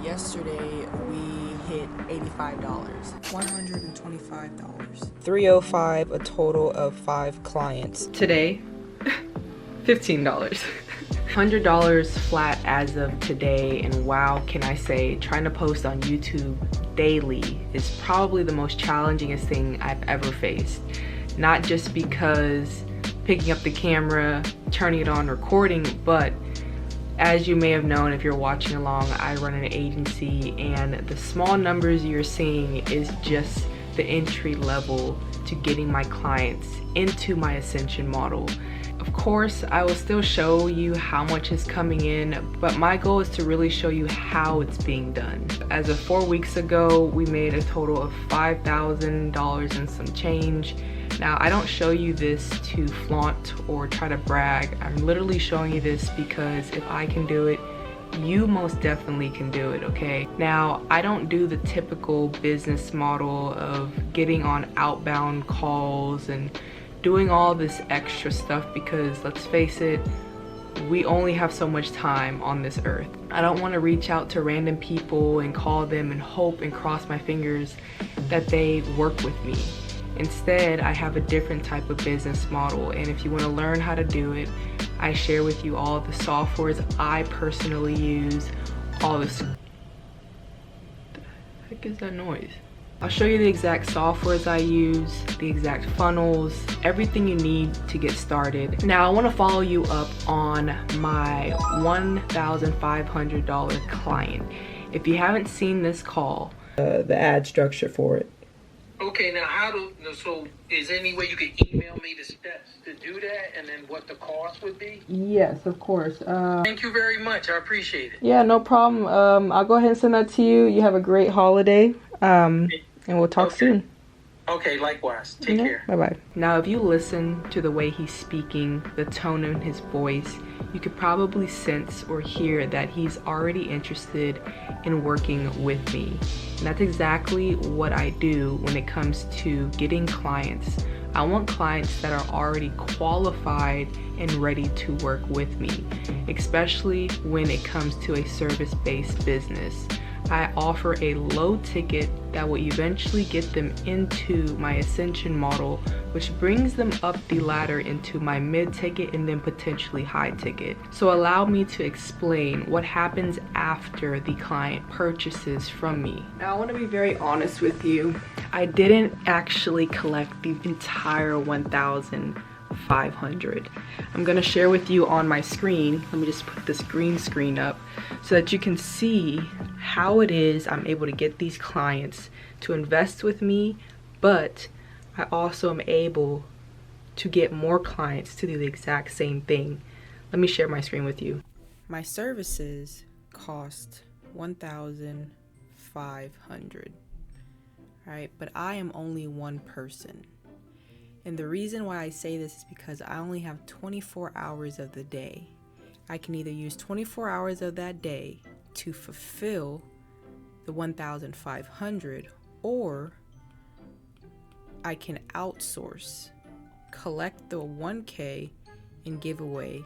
Yesterday we hit $85. $125. 305, a total of 5 clients. Today, $15. $100 flat as of today, and wow, can I say, trying to post on YouTube daily is probably the most challengingest thing I've ever faced. Not just because picking up the camera, turning it on, recording, but as you may have known if you're watching along, I run an agency, and the small numbers you're seeing is just the entry level to getting my clients into my ascension model. Of course, I will still show you how much is coming in, but my goal is to really show you how it's being done. As of 4 weeks ago, we made a total of $5,000 and some change. Now, I don't show you this to flaunt or try to brag. I'm literally showing you this because if I can do it, you most definitely can do it, okay? Now, I don't do the typical business model of getting on outbound calls and doing all this extra stuff because let's face it, we only have so much time on this earth. I don't want to reach out to random people and call them and hope and cross my fingers that they work with me. Instead, I have a different type of business model, and if you want to learn how to do it, I share with you all the softwares I personally use, all this. What the heck is that noise? I'll show you the exact softwares I use, the exact funnels, everything you need to get started. Now, I want to follow you up on my $1,500 client. If you haven't seen this call, the ad structure for it. Okay, now so is there any way you could email me the steps to do that and then what the cost would be? Yes, of course. Thank you very much. I appreciate it. Yeah, no problem. I'll go ahead and send that to you. You have a great holiday. And we'll talk soon. Okay, likewise. Take care. Bye-bye. Now, if you listen to the way he's speaking, the tone in his voice, you could probably sense or hear that he's already interested in working with me. And that's exactly what I do when it comes to getting clients. I want clients that are already qualified and ready to work with me, especially when it comes to a service-based business. I offer a low ticket that will eventually get them into my ascension model, which brings them up the ladder into my mid ticket and then potentially high ticket. So allow me to explain what happens after the client purchases from me. Now, I want to be very honest with you. I didn't actually collect the entire 1,500. I'm gonna share with you on my screen. Let me just put this green screen up so that you can see how it is I'm able to get these clients to invest with me, but I also am able to get more clients to do the exact same thing. Let me share my screen with you. My services cost $1,500, right? But I am only one person. And the reason why I say this is because I only have 24 hours of the day. I can either use 24 hours of that day to fulfill the 1,500, or I can outsource, collect the 1K and give away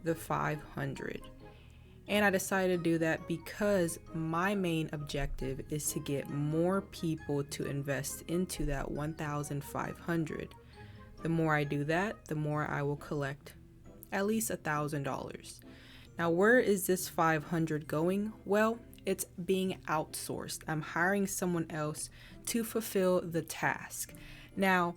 the 500. And I decided to do that because my main objective is to get more people to invest into that 1,500. The more I do that, the more I will collect at least $1,000. Now, where is this 500 going? Well, it's being outsourced. I'm hiring someone else to fulfill the task. Now,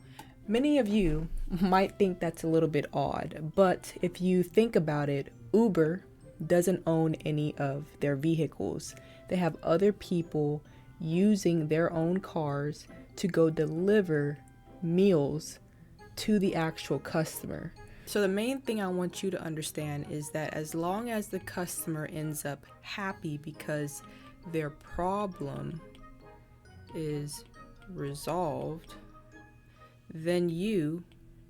many of you might think that's a little bit odd, but if you think about it, Uber doesn't own any of their vehicles. They have other people using their own cars to go deliver meals to the actual customer. So the main thing I want you to understand is that as long as the customer ends up happy because their problem is resolved, then you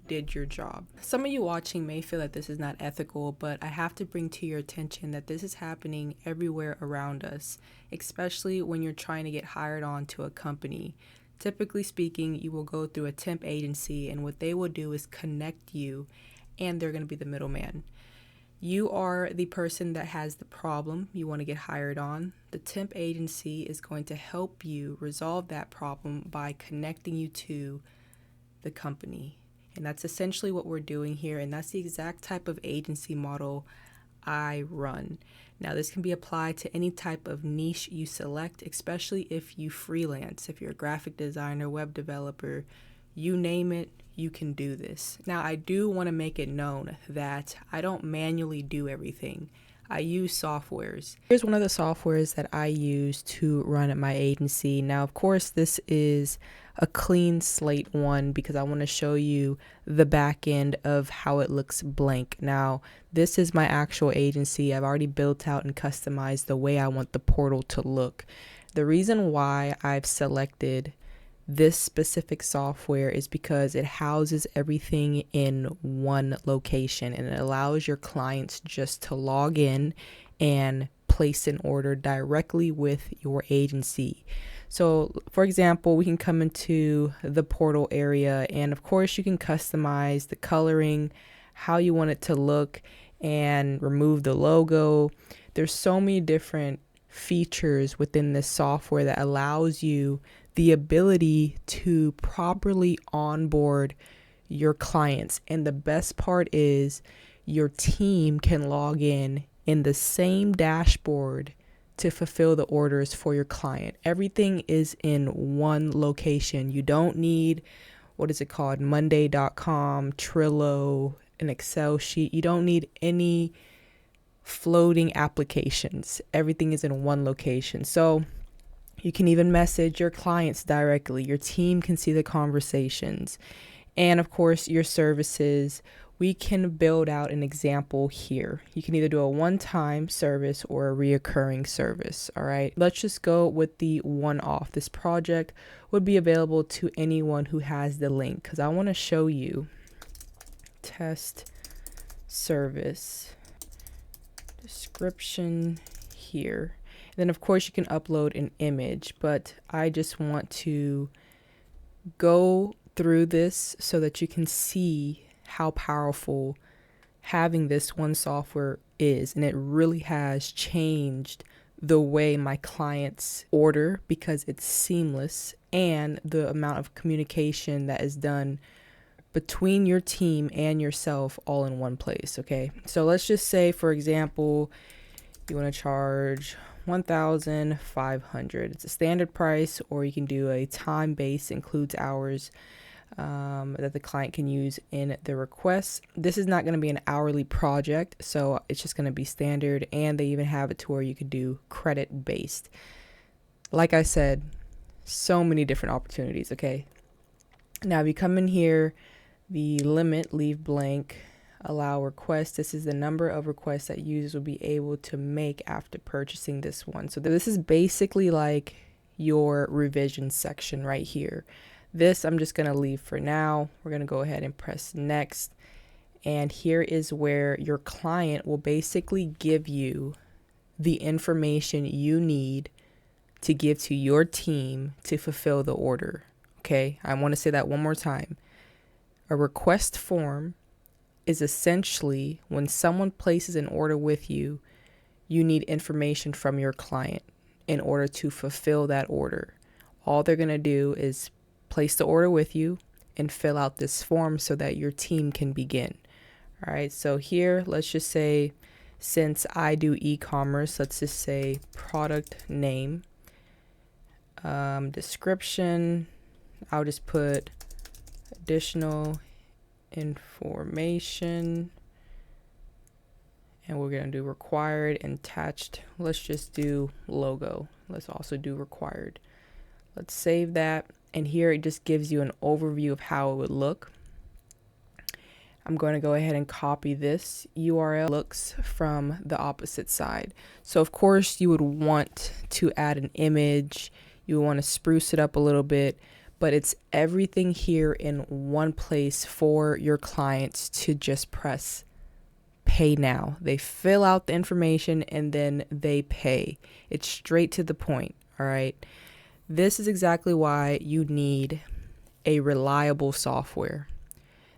did your job. Some of you watching may feel that this is not ethical, but I have to bring to your attention that this is happening everywhere around us, especially when you're trying to get hired on to a company. Typically speaking, you will go through a temp agency, and what they will do is connect you, and they're going to be the middleman. You are the person that has the problem you want to get hired on. The temp agency is going to help you resolve that problem by connecting you to the company. And that's essentially what we're doing here. And that's the exact type of agency model I run. Now, this can be applied to any type of niche you select, especially if you freelance. If you're a graphic designer, web developer, you name it, you can do this. Now, I do want to make it known that I don't manually do everything. I use softwares. Here's one of the softwares that I use to run at my agency. Now, of course, this is a clean slate one because I want to show you the back end of how it looks blank. Now, this is my actual agency. I've already built out and customized the way I want the portal to look. The reason why I've selected this specific software is because it houses everything in one location, and it allows your clients just to log in and place an order directly with your agency. So, for example, we can come into the portal area, and of course you can customize the coloring, how you want it to look, and remove the logo. There's so many different features within this software that allows you the ability to properly onboard your clients. And the best part is your team can log in the same dashboard to fulfill the orders for your client. Everything is in one location. You don't need, Monday.com, Trello, an Excel sheet. You don't need any floating applications. Everything is in one location. So you can even message your clients directly. Your team can see the conversations. And of course, your services. We can build out an example here. You can either do a one-time service or a reoccurring service. All right, let's just go with the one-off. This project would be available to anyone who has the link because I want to show you test service description here. Then, of course, you can upload an image, but I just want to go through this so that you can see how powerful having this one software is. And it really has changed the way my clients order because it's seamless, and the amount of communication that is done between your team and yourself all in one place. Okay, so let's just say, for example, you want to charge $1,500. It's a standard price, or you can do a time base, includes hours that the client can use in the request. This is not going to be an hourly project, so it's just going to be standard, and they even have it to where you could do credit based. Like I said, so many different opportunities. Okay, now if you come in here, the limit, leave blank, allow requests. This is the number of requests that users will be able to make after purchasing this one. So this is basically like your revision section right here. This I'm just going to leave for now. We're going to go ahead and press next. And here is where your client will basically give you the information you need to give to your team to fulfill the order. Okay, I want to say that one more time. A request form is essentially when someone places an order with you, you need information from your client in order to fulfill that order. All they're going to do is place the order with you and fill out this form so that your team can begin. All right, so here, let's just say, since I do e-commerce, let's just say product name, description, I'll just put additional information, and we're going to do required and attached. Let's just do logo. Let's also do required. Let's save that. And here it just gives you an overview of how it would look. I'm going to go ahead and copy this URL. Looks from the opposite side. So of course you would want to add an image. You want to spruce it up a little bit, but it's everything here in one place for your clients to just press pay now. They fill out the information and then they pay. It's straight to the point. All right. This is exactly why you need a reliable software.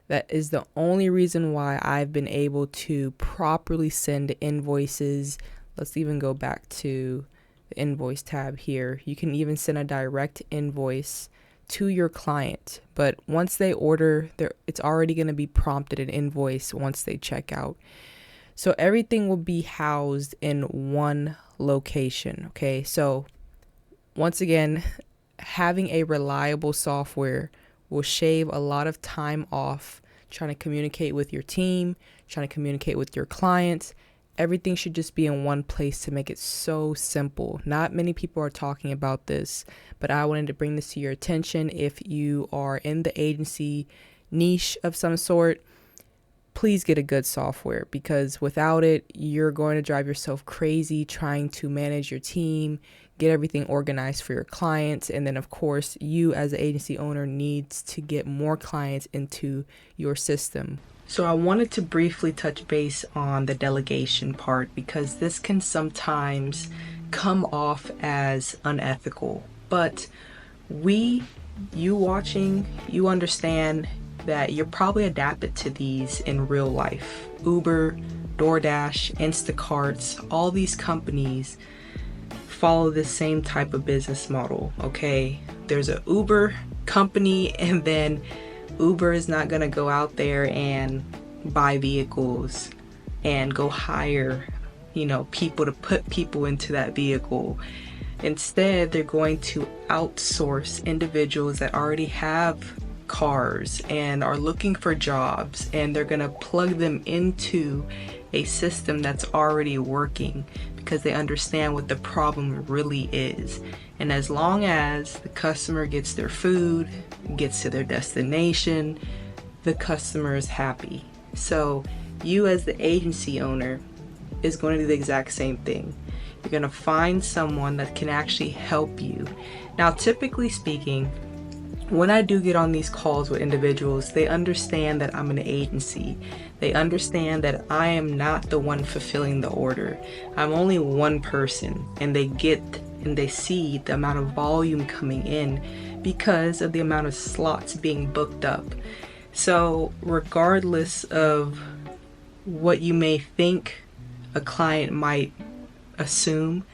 That is the only reason why I've been able to properly send invoices. Let's even go back to the invoice tab here. You can even send a direct invoice to your client, but once they order, it's already going to be prompted an invoice once they check out. So everything will be housed in one location. Okay, so once again, having a reliable software will shave a lot of time off trying to communicate with your team, trying to communicate with your clients. Everything should just be in one place to make it so simple. Not many people are talking about this, but I wanted to bring this to your attention. If you are in the agency niche of some sort, please get a good software, because without it, you're going to drive yourself crazy trying to manage your team, get everything organized for your clients. And then, of course, you as an agency owner needs to get more clients into your system. So I wanted to briefly touch base on the delegation part, because this can sometimes come off as unethical. But you watching, you understand that you're probably adapted to these in real life. Uber, DoorDash, Instacarts, all these companies follow the same type of business model, okay? There's a Uber company, and then Uber is not gonna go out there and buy vehicles and go hire, people to put people into that vehicle. Instead, they're going to outsource individuals that already have cars and are looking for jobs, and they're going to plug them into a system that's already working, because they understand what the problem really is. And as long as the customer gets their food, gets to their destination, the customer is happy. So you as the agency owner is going to do the exact same thing. You're going to find someone that can actually help you. Now, typically speaking, when I do get on these calls with individuals, they understand that I'm an agency. They understand that I am not the one fulfilling the order. I'm only one person, and they get and they see the amount of volume coming in because of the amount of slots being booked up. So regardless of what you may think a client might assume,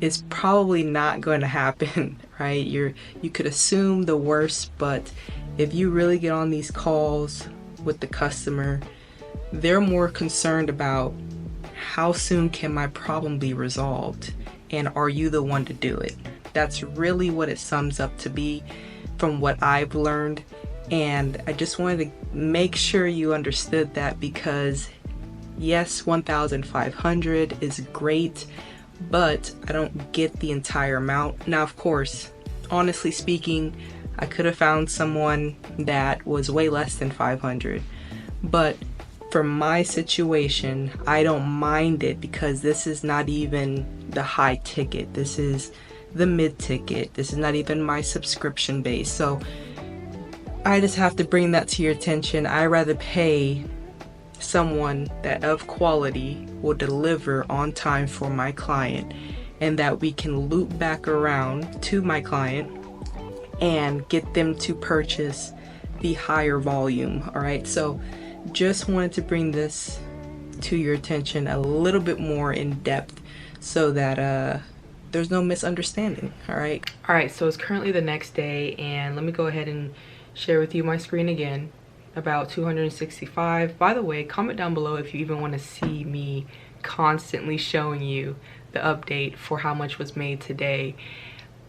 is probably not going to happen, right? You could assume the worst, but if you really get on these calls with the customer, they're more concerned about how soon can my problem be resolved, and are you the one to do it? That's really what it sums up to be from what I've learned. And I just wanted to make sure you understood that, because yes, 1,500 is great, but I don't get the entire amount. Now, of course, honestly speaking, I could have found someone that was way less than 500, but for my situation, I don't mind it, because this is not even the high ticket. This is the mid ticket. This is not even my subscription base. So I just have to bring that to your attention. I rather pay someone that of quality will deliver on time for my client, and that we can loop back around to my client and get them to purchase the higher volume. All right, so just wanted to bring this to your attention a little bit more in depth, so that there's no misunderstanding. All right, so it's currently the next day, and let me go ahead and share with you my screen again. About 265. By the way, comment down below if you even want to see me constantly showing you the update for how much was made today.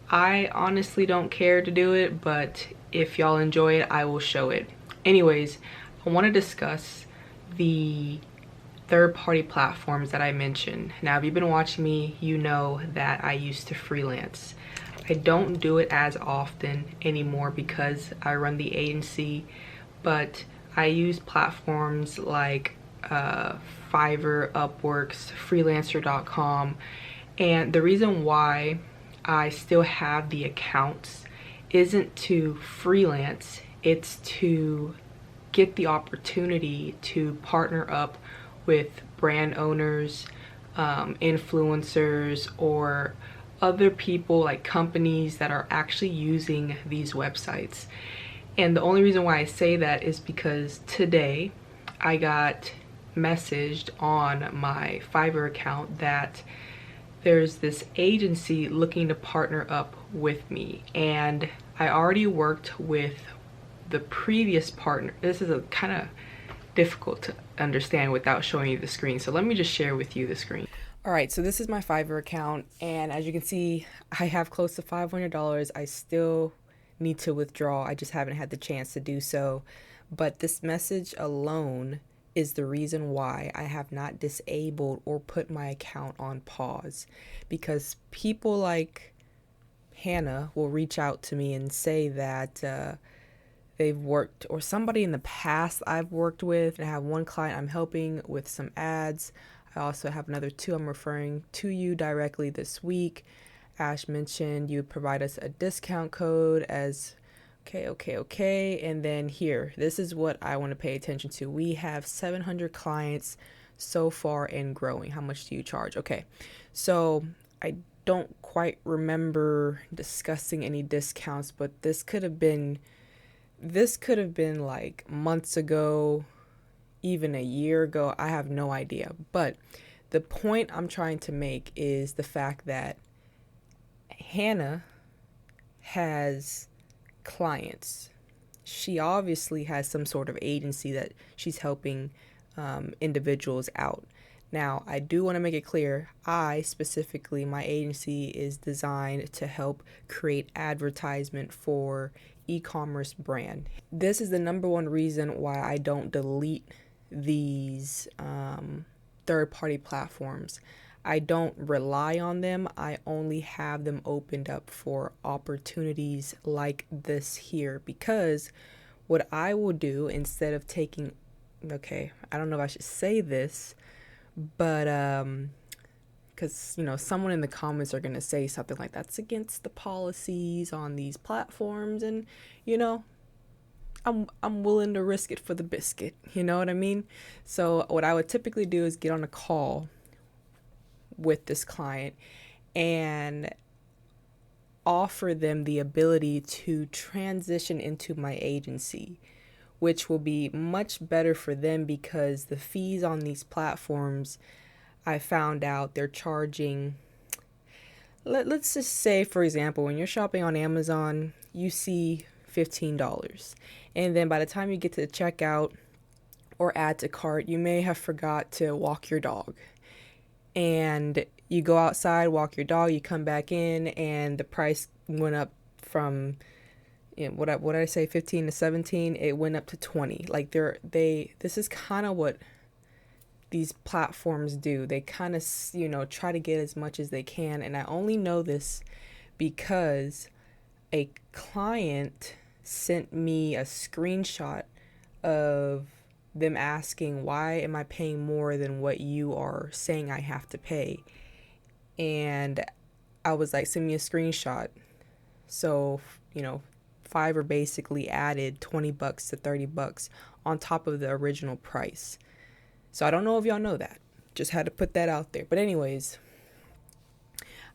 I honestly don't care to do it, but if y'all enjoy it, I will show it. Anyways, I want to discuss the third-party platforms that I mentioned. Now, if you've been watching me, you know that I used to freelance. I don't do it as often anymore because I run the agency, but I use platforms like Fiverr, Upworks, freelancer.com, and the reason why I still have the accounts isn't to freelance, it's to get the opportunity to partner up with brand owners, influencers, or other people like companies that are actually using these websites. And the only reason why I say that is because today I got messaged on my Fiverr account that there's this agency looking to partner up with me, and I already worked with the previous partner. This is a kind of difficult to understand without showing you the screen, so let me just share with you the screen. All right, so this is my Fiverr account, and as you can see, I have close to $500. I still need to withdraw. I just haven't had the chance to do so, but this message alone is the reason why I have not disabled or put my account on pause, because people like Hannah will reach out to me and say that they've worked, or somebody in the past I've worked with, and I have one client I'm helping with some ads. I also have another two I'm referring to you directly this week. Ash mentioned you would provide us a discount code as okay. And then here, this is what I want to pay attention to. We have 700 clients so far and growing. How much do you charge? Okay, so I don't quite remember discussing any discounts, but this could have been like months ago, even a year ago. I have no idea. But the point I'm trying to make is the fact that Hannah has clients. She obviously has some sort of agency that she's helping individuals out. Now, I do want to make it clear, my agency is designed to help create advertisement for e-commerce brand. This is the number one reason why I don't delete these third-party platforms. I don't rely on them. I only have them opened up for opportunities like this here, because what I will do instead of taking, I don't know if I should say this, but because someone in the comments are going to say something like that's against the policies on these platforms, and I'm willing to risk it for the biscuit, you know what I mean? So what I would typically do is get on a call with this client and offer them the ability to transition into my agency, which will be much better for them, because the fees on these platforms, I found out they're charging, let's just say, for example, when you're shopping on Amazon, you see $15, and then by the time you get to the checkout or add to cart, you may have forgot to walk your dog. And you go outside, walk your dog, you come back in, and the price went up from, what did I say, 15 to 17? It went up to 20. Like this is kind of what these platforms do. They kind of, try to get as much as they can. And I only know this because a client sent me a screenshot of them asking, why am I paying more than what you are saying I have to pay? And I was like, send me a screenshot. So, Fiverr basically added $20 to $30 on top of the original price. So I don't know if y'all know that. Just had to put that out there. But anyways,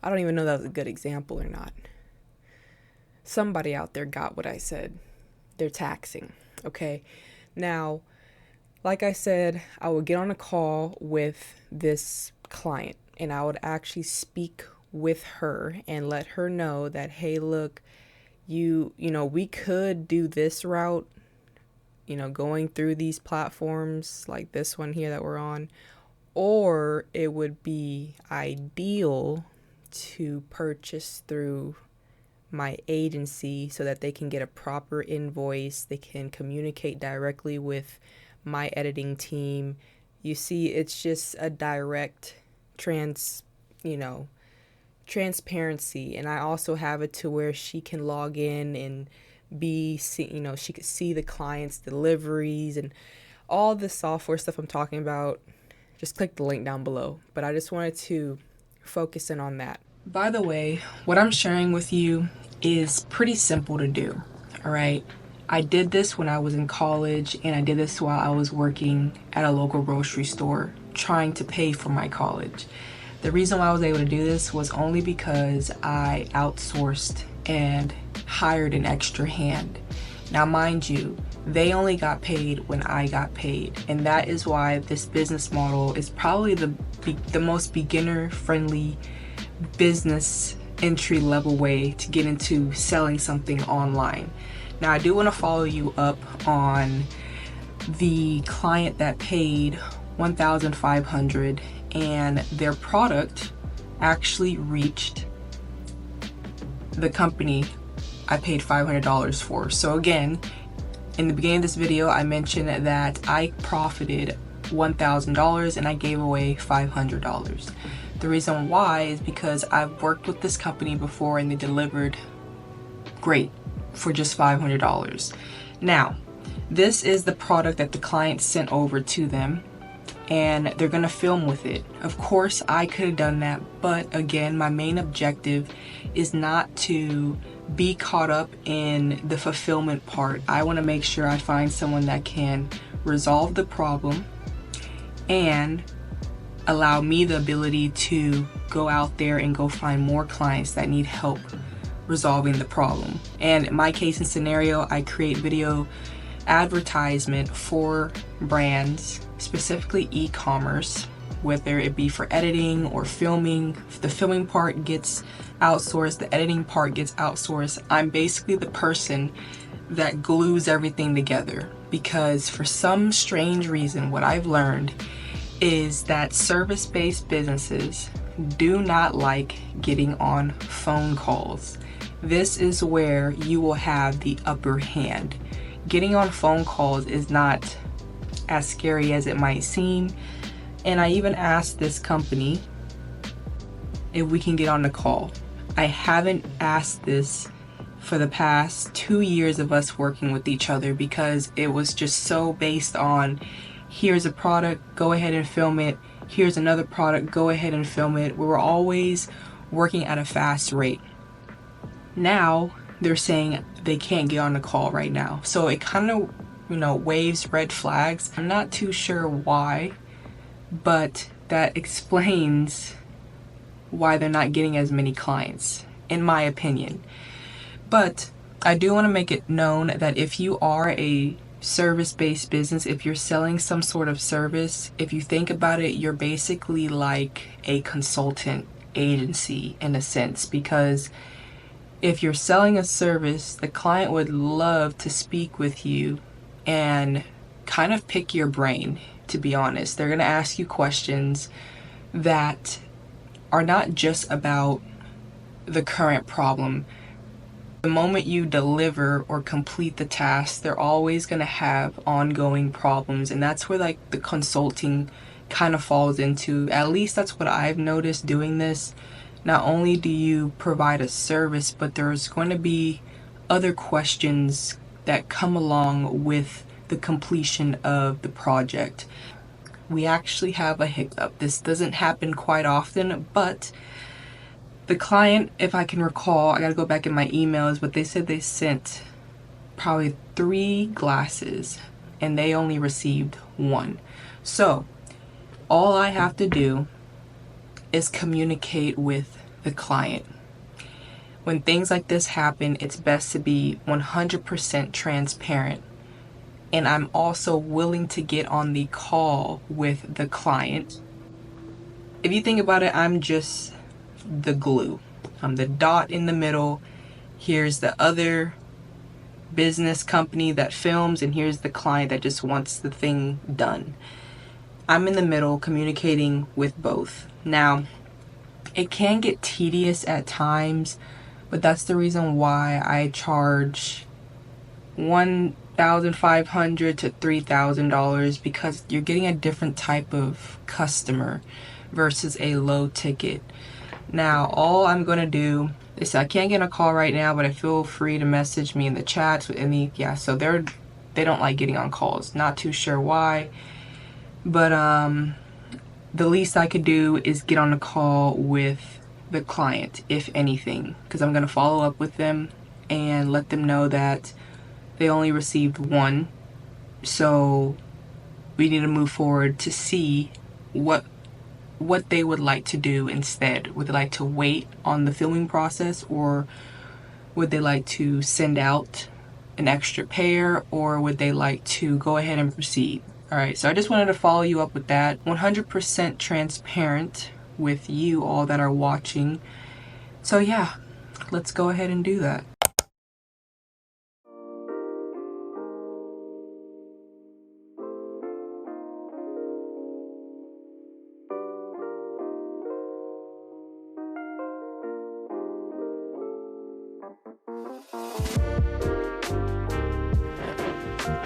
I don't even know if that was a good example or not. Somebody out there got what I said. They're taxing. Okay. Now, like I said, I would get on a call with this client, and I would actually speak with her and let her know that, hey, look, we could do this route, going through these platforms like this one here that we're on, or it would be ideal to purchase through my agency so that they can get a proper invoice. They can communicate directly with my editing team. You see, it's just a direct transparency. And I also have it to where she can log in and she could see the client's deliveries and all the software stuff I'm talking about. Just click the link down below. But I just wanted to focus in on that. By the way, what I'm sharing with you is pretty simple to do. All right. I did this when I was in college, and I did this while I was working at a local grocery store trying to pay for my college. The reason why I was able to do this was only because I outsourced and hired an extra hand. Now, mind you, they only got paid when I got paid, and that is why this business model is probably the most beginner-friendly business entry-level way to get into selling something online. Now, I do want to follow you up on the client that paid $1,500 and their product actually reached the company I paid $500 for. So again, in the beginning of this video, I mentioned that I profited $1,000 and I gave away $500. The reason why is because I've worked with this company before and they delivered great for just $500. Now, this is the product that the client sent over to them, and they're gonna film with it. Of course, I could have done that, but again, my main objective is not to be caught up in the fulfillment part. I want to make sure I find someone that can resolve the problem and allow me the ability to go out there and go find more clients that need help resolving the problem. And in my case and scenario, I create video advertisement for brands, specifically e-commerce, whether it be for editing or filming. If the filming part gets outsourced, the editing part gets outsourced. I'm basically the person that glues everything together, because for some strange reason, what I've learned is that service-based businesses do not like getting on phone calls. This is where you will have the upper hand. Getting on phone calls is not as scary as it might seem. And I even asked this company if we can get on the call. I haven't asked this for the past 2 years of us working with each other, because it was just so based on, here's a product, go ahead and film it. Here's another product, go ahead and film it. We were always working at a fast rate. Now they're saying they can't get on the call right now. So it kind of, waves red flags. I'm not too sure why, but that explains why they're not getting as many clients, in my opinion. But I do want to make it known that if you are a service-based business, if you're selling some sort of service, if you think about it, you're basically like a consultant agency in a sense, because if you're selling a service, the client would love to speak with you and kind of pick your brain, to be honest. They're going to ask you questions that are not just about the current problem. The moment you deliver or complete the task, they're always going to have ongoing problems, and that's where like the consulting kind of falls into. At least that's what I've noticed doing this. Not only do you provide a service, but there's going to be other questions that come along with the completion of the project. We actually have a hiccup. This doesn't happen quite often, but the client, if I can recall, I gotta go back in my emails, but they said they sent probably 3 glasses and they only received 1. So all I have to do is communicate with the client. When things like this happen, it's best to be 100% transparent. And I'm also willing to get on the call with the client. If you think about it, I'm just the glue. I'm the dot in the middle. Here's the other business company that films, and here's the client that just wants the thing done. I'm in the middle communicating with both. Now, it can get tedious at times, but that's the reason why I charge $1,500 to $3,000, because you're getting a different type of customer versus a low ticket. Now, all I'm going to do is, I can't get a call right now, but I feel free to message me in the chats with any, so they don't like getting on calls. Not too sure why, but the least I could do is get on a call with the client, if anything, because I'm going to follow up with them and let them know that they only received 1. So we need to move forward to see what they would like to do instead. Would they like to wait on the filming process, or would they like to send out an extra pair, or would they like to go ahead and proceed? All right, so I just wanted to follow you up with that. 100% transparent with you all that are watching. So yeah, let's go ahead and do that.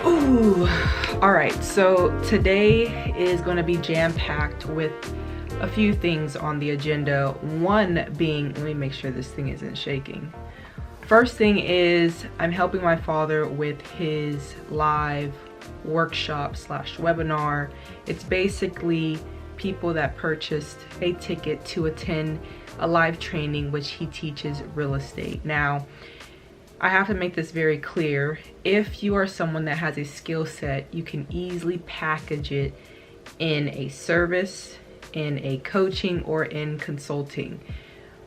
Ooh, all right, so today is going to be jam-packed with a few things on the agenda. One being, let me make sure this thing isn't shaking. First thing is I'm helping my father with his live workshop slash webinar. It's basically people that purchased a ticket to attend a live training which he teaches real estate. Now, I have to make this very clear. If you are someone that has a skill set, you can easily package it in a service, in a coaching, or in consulting.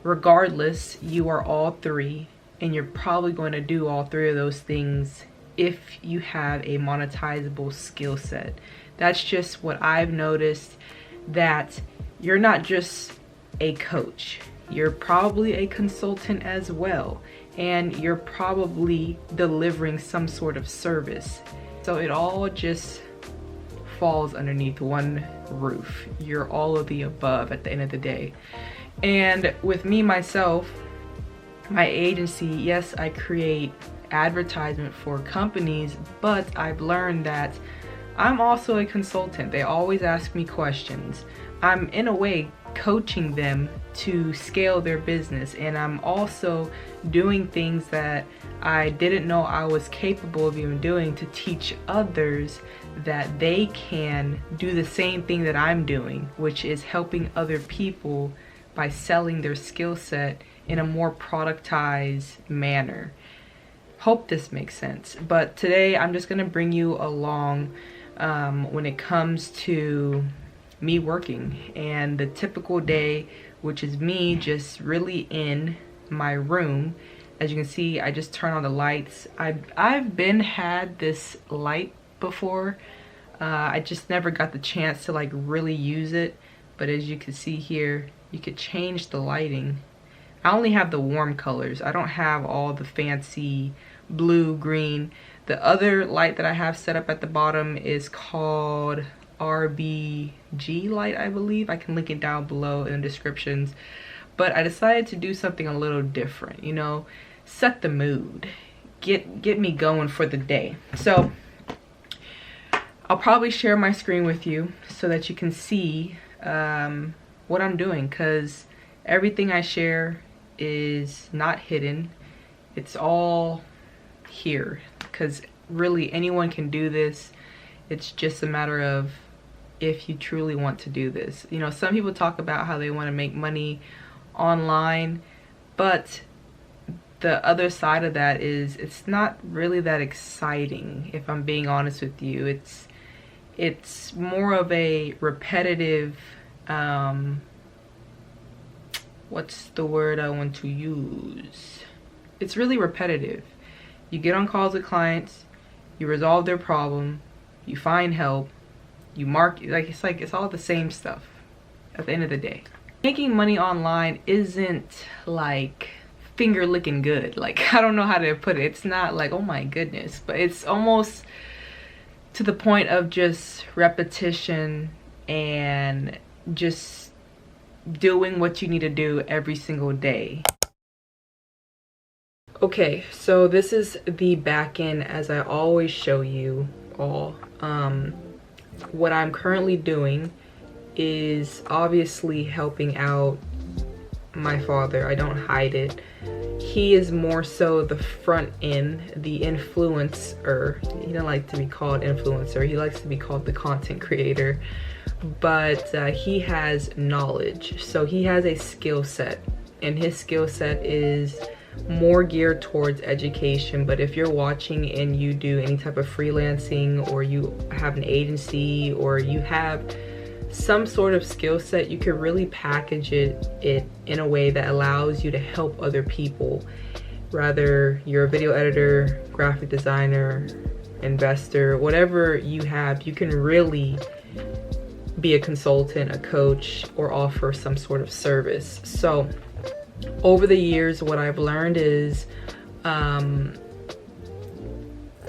Regardless, you are all three, and you're probably going to do all three of those things if you have a monetizable skill set. That's just what I've noticed, that you're not just a coach. You're probably a consultant as well, and you're probably delivering some sort of service. So it all just falls underneath one roof. You're all of the above at the end of the day. And with me, myself, my agency, yes, I create advertisement for companies, but I've learned that I'm also a consultant. They always ask me questions. I'm in a way coaching them to scale their business, and I'm also doing things that I didn't know I was capable of even doing to teach others that they can do the same thing that I'm doing, which is helping other people by selling their skill set in a more productized manner. Hope this makes sense. But today I'm just going to bring you along when it comes to me working and the typical day, which is me just really in my room. As you can see, I just turn on the lights. I've been had this light before. I just never got the chance to like really use it. But as you can see here, you could change the lighting. I only have the warm colors. I don't have all the fancy blue, green. The other light that I have set up at the bottom is called RBG light, I believe. I can link it down below in the descriptions. But I decided to do something a little different, you know, set the mood, get me going for the day. So I'll probably share my screen with you so that you can see what I'm doing, because everything I share is not hidden. It's all here, because really anyone can do this. It's just a matter of if you truly want to do this. You know, some people talk about how they want to make money online, but the other side of that is it's not really that exciting, if I'm being honest with you. It's more of a repetitive, what's the word I want to use? It's really repetitive. You get on calls with clients, you resolve their problem, you find help, you mark, it's all the same stuff at the end of the day. Making money online isn't like finger licking good. Like, I don't know how to put it. It's not like, oh my goodness, but it's almost to the point of just repetition and just doing what you need to do every single day. Okay, so this is the back end as I always show you all. What I'm currently doing is obviously helping out my father. I don't hide it. He is more so the front end, the influencer. He doesn't like to be called influencer. He likes to be called the content creator. But he has knowledge. So he has a skill set, and his skill set is more geared towards education. But if you're watching and you do any type of freelancing, or you have an agency, or you have some sort of skill set, you can really package it in a way that allows you to help other people. Rather you're a video editor, graphic designer, investor, whatever you have, you can really be a consultant, a coach, or offer some sort of service. So over the years, what I've learned is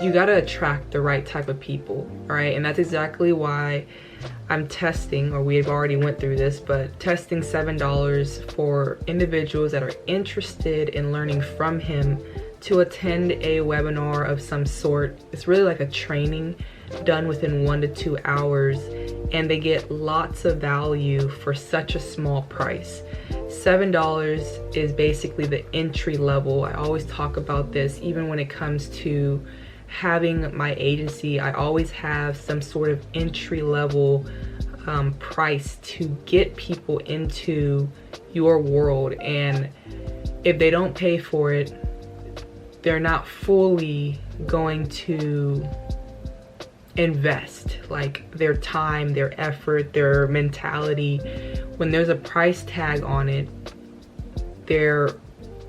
you gotta attract the right type of people, all right? And that's exactly why I'm testing, or we've already went through this, but testing $7 for individuals that are interested in learning from him to attend a webinar of some sort. It's really like a training done within 1 to 2 hours, and they get lots of value for such a small price. $7 is basically the entry level. I always talk about this, even when it comes to having my agency. I always have some sort of entry level price to get people into your world, and if they don't pay for it, they're not fully going to invest like their time, their effort, their mentality. When there's a price tag on it, they're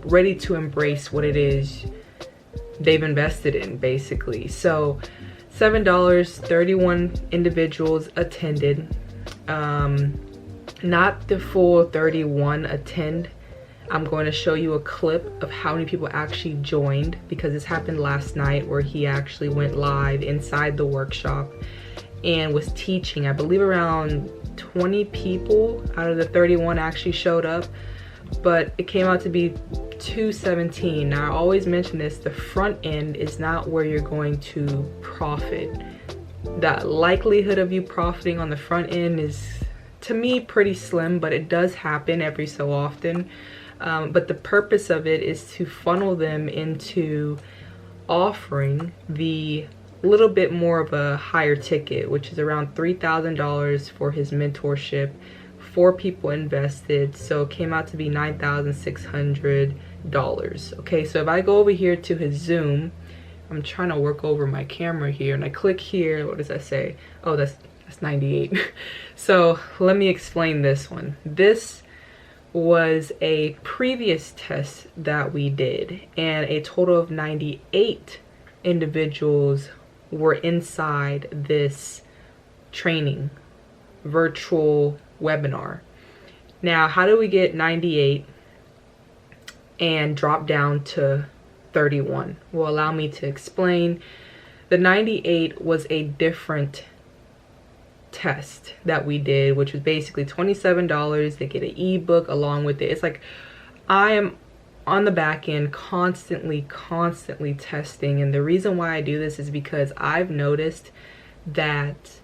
ready to embrace what it is they've invested in, basically. So $7, 31 individuals attended. Not the full 31 attend. I'm going to show you a clip of how many people actually joined, because this happened last night, where he actually went live inside the workshop and was teaching. I believe around 20 people out of the 31 actually showed up, but it came out to be 217. Now I always mention this, the front end is not where you're going to profit. The likelihood of you profiting on the front end is, to me, pretty slim, but it does happen every so often. But the purpose of it is to funnel them into offering the little bit more of a higher ticket, which is around $3,000 for his mentorship. 4 people invested, so it came out to be $9,600. Okay, so if I go over here to his Zoom, I'm trying to work over my camera here, and I click here, what does that say? Oh, that's 98. So let me explain this one. This was a previous test that we did, and a total of 98 individuals were inside this training virtual webinar. Now, how do we get 98 and drop down to 31? Well, allow me to explain. The 98 was a different test that we did, which was basically $27. They get an ebook along with it. It's like I am on the back end constantly testing, and the reason why I do this is because I've noticed that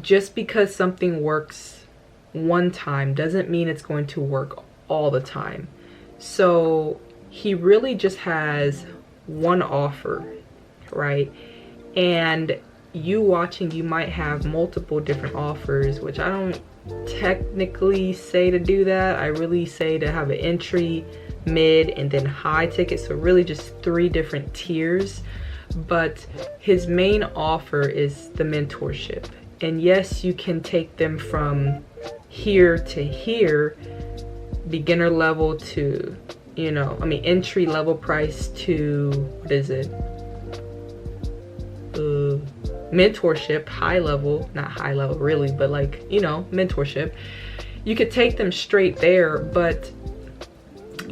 just because something works one time doesn't mean it's going to work all the time. So he really just has one offer, right? And you watching, you might have multiple different offers, which I don't technically say to do that. I really say to have an entry, mid, and then high ticket. So really just 3 different tiers. But his main offer is the mentorship. And yes, you can take them from here to here, beginner level to, entry level price to, what is it? Mentorship, high level, not high level really, but like, mentorship. You could take them straight there, but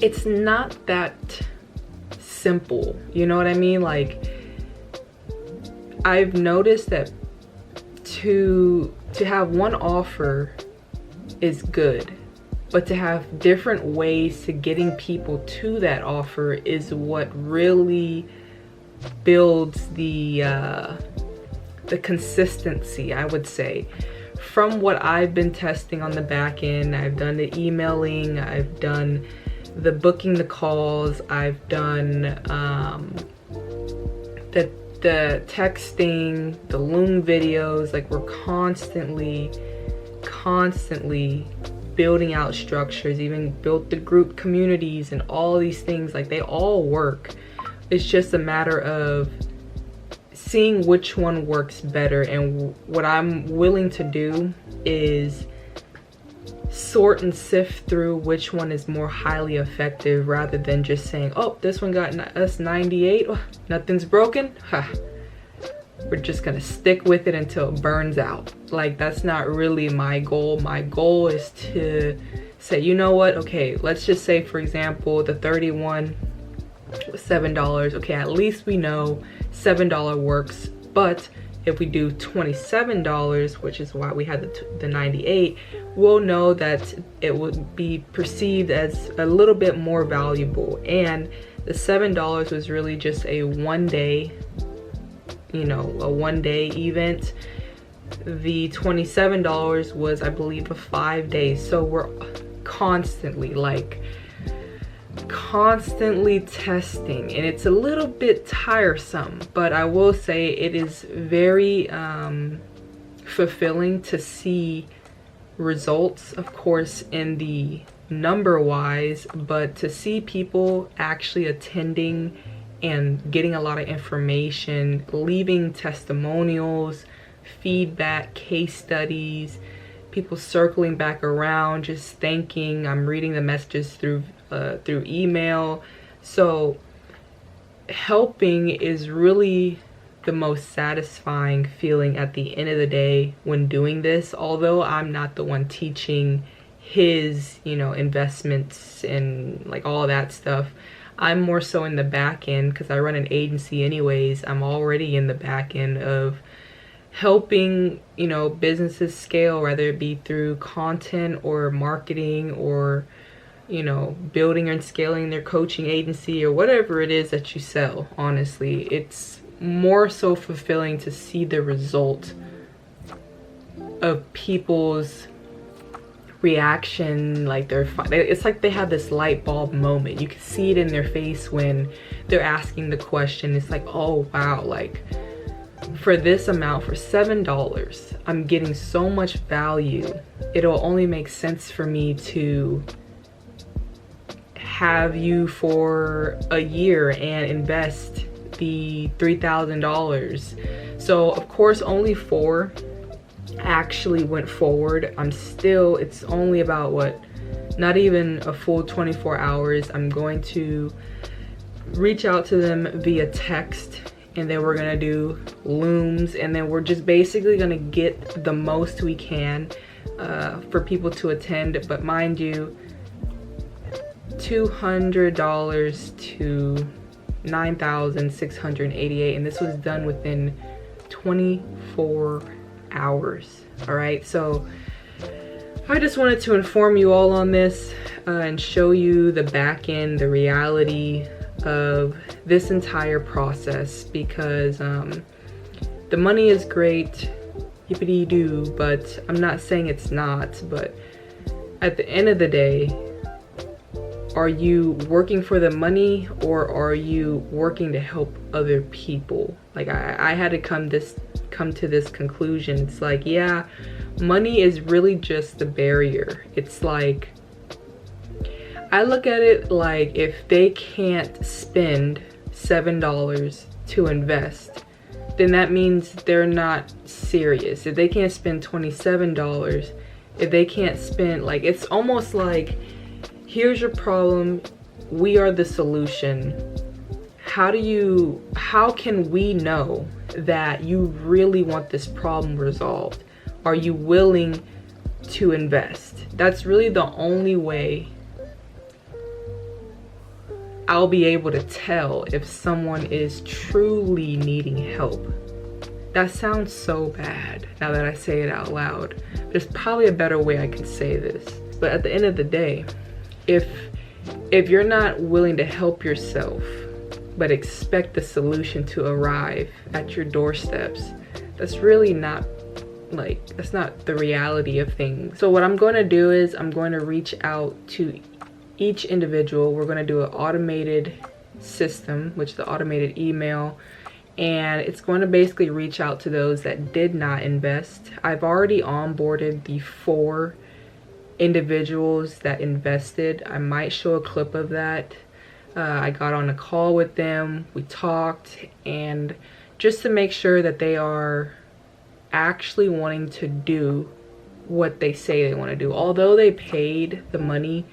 it's not that simple. You know what I mean? Like, I've noticed that to have one offer is good, but to have different ways to getting people to that offer is what really builds the consistency, I would say. From what I've been testing on the back end, I've done the emailing, I've done the booking the calls, I've done the texting, the Loom videos. Like, we're constantly building out structures, even built the group communities and all these things. Like, they all work. It's just a matter of seeing which one works better. And what I'm willing to do is sort and sift through which one is more highly effective, rather than just saying, oh, this one got us 98, oh, nothing's broken, we're just gonna stick with it until it burns out. Like, that's not really my goal. My goal is to say, you know what, okay, let's just say, for example, the 31 was $7. Okay, at least we know $7 works. But if we do $27, which is why we had the 98, we'll know that it would be perceived as a little bit more valuable. And the $7 was really just a one-day, you know, a one-day event. The $27 was, I believe, a 5 days. So we're constantly testing, and it's a little bit tiresome, but I will say it is very fulfilling to see results, of course, in the number wise, but to see people actually attending and getting a lot of information, leaving testimonials, feedback, case studies, people circling back around, just thanking. I'm reading the messages through email. So helping is really the most satisfying feeling at the end of the day when doing this. Although I'm not the one teaching his, you know, investments and like all that stuff, I'm more so in the back end because I run an agency anyways. I'm already in the back end of helping, you know, businesses scale, whether it be through content or marketing or, you know, building and scaling their coaching agency or whatever it is that you sell. Honestly, it's more so fulfilling to see the result of people's reaction. Like it's like they have this light bulb moment. You can see it in their face when they're asking the question. It's like, oh wow, like for this amount, for $7, I'm getting so much value. It'll only make sense for me to have you for a year and invest the $3,000. So of course only 4 actually went forward. It's only about what, not even a full 24 hours. I'm going to reach out to them via text, and then we're gonna do looms, and then we're just basically gonna get the most we can for people to attend. But mind you, $200 to $9,688, and this was done within 24 hours. All right, so I just wanted to inform you all on this and show you the back end, the reality of this entire process, because the money is great, yippity doo, but I'm not saying it's not. But at the end of the day, are you working for the money, or are you working to help other people? Like I had to come to this conclusion. It's like, yeah, money is really just the barrier. It's like, I look at it like, if they can't spend $7 to invest, then that means they're not serious. If they can't spend $27, if they can't spend, like, it's almost like, here's your problem, we are the solution. How can we know that you really want this problem resolved? Are you willing to invest? That's really the only way I'll be able to tell if someone is truly needing help. That sounds so bad now that I say it out loud. There's probably a better way I can say this. But at the end of the day, if you're not willing to help yourself but expect the solution to arrive at your doorsteps, that's really not, like, that's not the reality of things. So what I'm going to do is I'm going to reach out to each individual. We're going to do an automated system, which is the automated email, and it's going to basically reach out to those that did not invest. I've already onboarded the 4 individuals that invested. I might show a clip of that. I got on a call with them, we talked, and just to make sure that they are actually wanting to do what they say they want to do. Although they paid the money,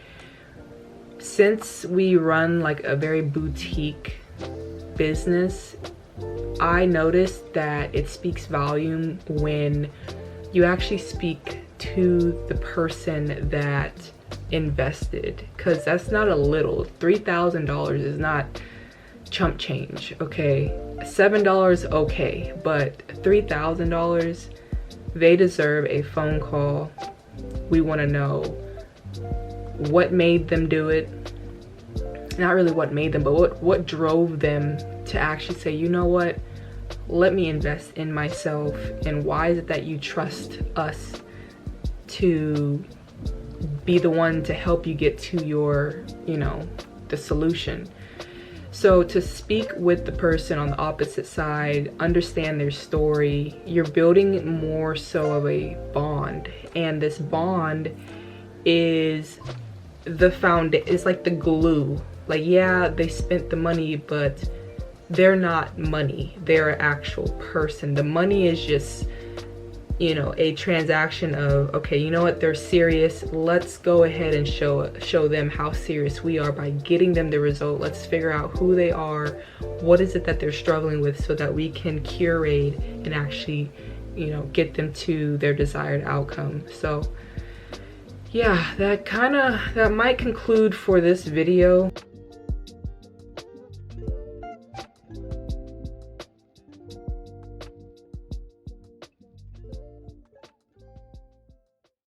since we run like a very boutique business, I noticed that it speaks volume when you actually speak to the person that invested, because that's not a little. $3,000 is not chump change, okay? $7, okay, but $3,000, they deserve a phone call. We want to know what made them do it. Not really what made them, but what drove them to actually say, you know what, let me invest in myself, and why is it that you trust us to be the one to help you get to your, you know, the solution. So to speak with the person on the opposite side, understand their story, you're building more so of a bond, and this bond is the is like the glue. Like, yeah, they spent the money, but they're not money, they're an actual person. The money is just, you know, a transaction of, okay, you know what, they're serious, let's go ahead and show them how serious we are by getting them the result. Let's figure out who they are, what is it that they're struggling with, so that we can curate and actually, you know, get them to their desired outcome. So yeah, that might conclude for this video.